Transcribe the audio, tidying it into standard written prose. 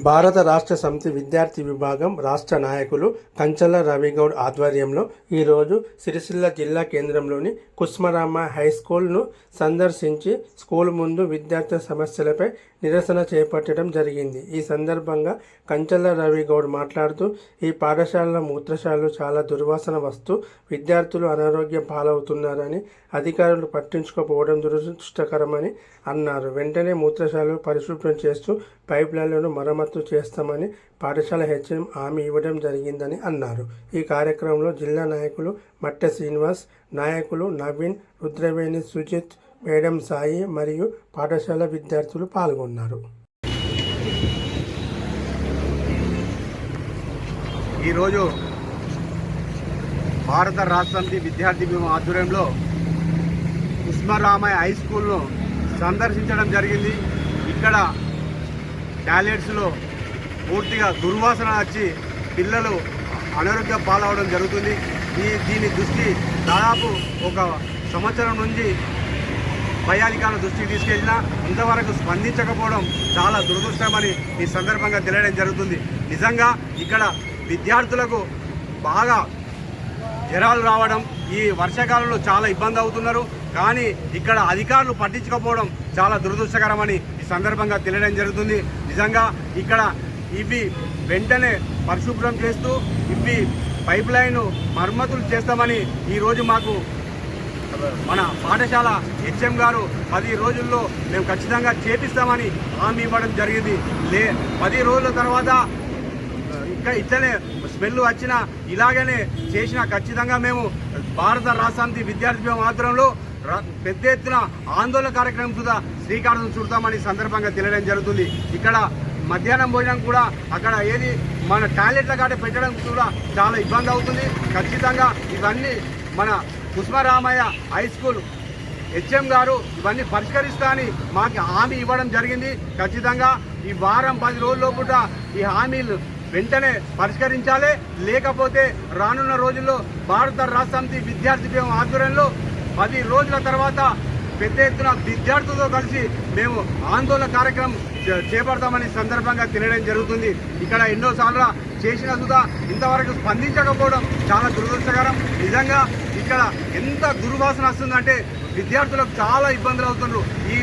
భారత రాష్ట్ర సమితి విద్యార్థి విభాగం రాష్ట్ర నాయకులు కంచల రవిగౌడ్ ఆధ్వర్యంలో ఈరోజు సిరిసిల్ల జిల్లా కేంద్రంలోని కుస్మరామ హైస్కూల్ను సందర్శించి స్కూల్ ముందు విద్యార్థుల సమస్యలపై నిరసన చేపట్టడం జరిగింది. ఈ సందర్భంగా కంచల రవిగౌడ్ మాట్లాడుతూ ఈ పాఠశాలల మూత్రశాలలు చాలా దుర్వాసన వస్తూ విద్యార్థులు అనారోగ్యం పాలవుతున్నారని, అధికారులు పట్టించుకోకపోవడం దురదృష్టకరమని అన్నారు. వెంటనే మూత్రశాలలు పరిశుభ్రం చేస్తూ పైప్ లైన్లను మరమ్మతు చేస్తామని పాఠశాల హెచ్ఎం హామీ ఇవ్వడం జరిగిందని అన్నారు. ఈ కార్యక్రమంలో జిల్లా నాయకులు మట్టె శ్రీనివాస్, నాయకులు నవీన్, రుద్రవేణి, సుజిత్, మేడం సాయి మరియు పాఠశాల విద్యార్థులు పాల్గొన్నారు. ఈరోజు భారత రాష్ట్ర సమితి విద్యార్థి విభాగం ఆధ్వర్యంలో కుస్మరామయ్య హై స్కూల్ను సందర్శించడం జరిగింది. ఇక్కడ టాయిలెట్స్లో పూర్తిగా దుర్వాసన వచ్చి పిల్లలు అనారోగ్య పాలవడం జరుగుతుంది. దీని దృష్టి దాదాపు ఒక సంవత్సరం నుంచి పై అధికారుల దృష్టికి తీసుకెళ్లినా ఇంతవరకు స్పందించకపోవడం చాలా దురదృష్టమని ఈ సందర్భంగా తెలియడం జరుగుతుంది. నిజంగా ఇక్కడ విద్యార్థులకు బాగా జ్వరాలు రావడం, ఈ వర్షాకాలంలో చాలా ఇబ్బంది అవుతున్నారు. కానీ ఇక్కడ అధికారులు పట్టించకపోవడం చాలా దురదృష్టకరమని ఈ సందర్భంగా తెలియడం జరుగుతుంది. నిజంగా ఇక్కడ ఇవి వెంటనే పరిశుభ్రం చేస్తూ ఇవి పైప్ లైన్ మరమ్మతులు చేస్తామని ఈరోజు మాకు మన పాఠశాల హెచ్ఎం గారు 10 రోజుల్లో మేము ఖచ్చితంగా చేపిస్తామని హామీ ఇవ్వడం జరిగింది. 10 రోజుల తర్వాత ఇంకా ఇట్లనే స్మెల్ వచ్చినా ఇలాగనే చేసినా ఖచ్చితంగా మేము భారత రాష్ట్ర సమితి విద్యార్థి విభాగం ఆధ్వర్యంలో పెద్ద ఎత్తున ఆందోళన కార్యక్రమం కూడా శ్రీకారం చుడతామని సందర్భంగా తెలియడం జరుగుతుంది. ఇక్కడ మధ్యాహ్నం భోజనం కూడా అక్కడ ఏది మన టాయిలెట్ల కాడ పెట్టడం కూడా చాలా ఇబ్బంది అవుతుంది. ఖచ్చితంగా ఇవన్నీ మన కుస్మరామయ్య హై స్కూల్ హెచ్ఎం గారు ఇవన్నీ పరిష్కరిస్తా అని మాకు హామీ ఇవ్వడం జరిగింది. ఖచ్చితంగా ఈ వారం 10 రోజుల లోపల ఈ హామీలు వెంటనే పరిష్కరించాలి. లేకపోతే రానున్న రోజుల్లో భారత రాష్ట్ర సమితి విద్యార్థి విభాగం ఆధ్వర్యంలో 10 రోజుల తర్వాత పెద్ద ఎత్తున విద్యార్థులతో కలిసి మేము ఆందోళన కార్యక్రమం చేపడతామని సందర్భంగా తెలియడం జరుగుతుంది. ఇక్కడ ఎన్నోసార్లు చేసిన సుధా ఇంతవరకు స్పందించకపోవడం చాలా దురదృష్టకరం. నిజంగా ఇక్కడ ఎంత దుర్వాసన వస్తుందంటే విద్యార్థులకు చాలా ఇబ్బందులు అవుతున్నారు. ఈ